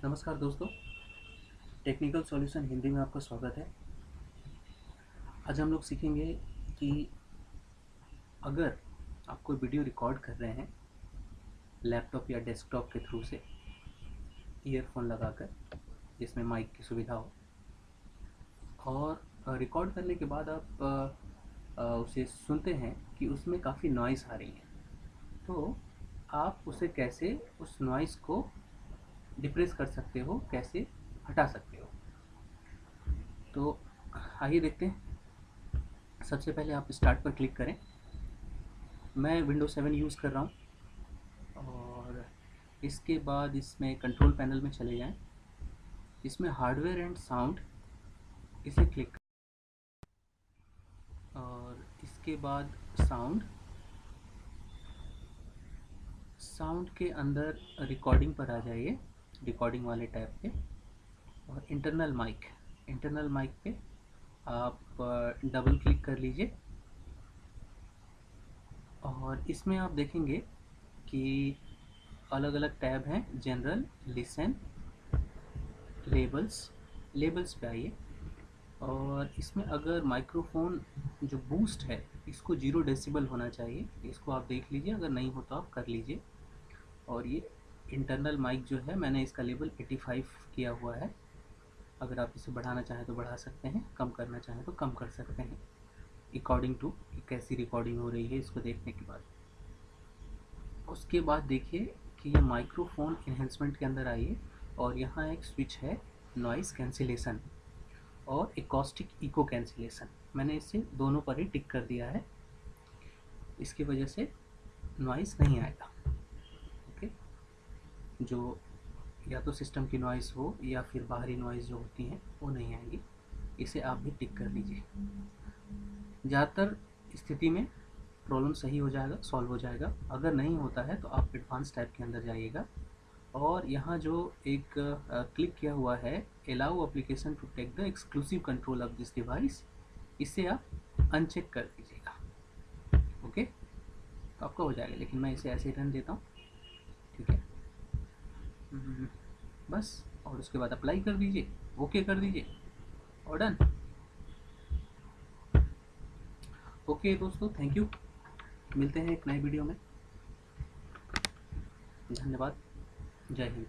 नमस्कार दोस्तों, technical solution Hindi में आपका स्वागत है। आज हम लोग सीखेंगे कि अगर आप कोई वीडियो रिकॉर्ड कर रहे हैं लैपटॉप या डेस्कटॉप के थ्रू से ईयरफोन लगाकर, जिसमें माइक की सुविधा हो, और रिकॉर्ड करने के बाद आप उसे सुनते हैं कि उसमें काफ़ी नॉइज़ आ रही है, तो आप उसे कैसे उस नॉइज़ को डिप्रेस कर सकते हो, कैसे हटा सकते हो। तो आइए देखते हैं। सबसे पहले आप स्टार्ट पर क्लिक करें। मैं विंडोज 7 यूज़ कर रहा हूँ और इसके बाद इसमें कंट्रोल पैनल में चले जाएं। इसमें हार्डवेयर एंड साउंड, इसे क्लिक करें और इसके बाद साउंड के अंदर रिकॉर्डिंग पर आ जाइए, रिकॉर्डिंग वाले टैब पे, और इंटरनल माइक पे आप डबल क्लिक कर लीजिए और इसमें आप देखेंगे कि अलग अलग टैब हैं। जनरल, लिसन, लेबल्स पे आइए और इसमें अगर माइक्रोफोन जो बूस्ट है इसको 0 डेसिबल होना चाहिए, इसको आप देख लीजिए, अगर नहीं हो तो आप कर लीजिए। और ये इंटरनल माइक जो है, मैंने इसका लेवल 85 किया हुआ है। अगर आप इसे बढ़ाना चाहें तो बढ़ा सकते हैं, कम करना चाहें तो कम कर सकते हैं, अकॉर्डिंग टू कैसी रिकॉर्डिंग हो रही है इसको देखने के बाद। उसके बाद देखिए कि ये माइक्रोफोन इन्हेंसमेंट के अंदर आइए और यहाँ एक स्विच है, नॉइज़ कैंसिलेशन और एकॉस्टिक इको कैंसिलेशन। मैंने इसे दोनों पर ही टिक कर दिया है, इसकी वजह से नॉइज़ नहीं आएगा। ओके, जो या तो सिस्टम की नॉइज़ हो या फिर बाहरी नॉइज़ जो होती हैं वो नहीं आएगी। इसे आप भी टिक कर लीजिए। ज़्यादातर स्थिति में प्रॉब्लम सही हो जाएगा, सॉल्व हो जाएगा। अगर नहीं होता है तो आप एडवांस टैब के अंदर जाइएगा और यहाँ जो एक क्लिक किया हुआ है, allow application to take the exclusive control of this device, इसे आप अनचेक कर दीजिएगा। ओके, तो आपका हो जाएगा, लेकिन मैं इसे ऐसे ही रन देता हूँ। ठीक है, बस। और उसके बाद अप्लाई कर दीजिए, ओके कर दीजिए और डन। ओके दोस्तों, थैंक यू। मिलते हैं एक नए वीडियो में। धन्यवाद। जय हिंद।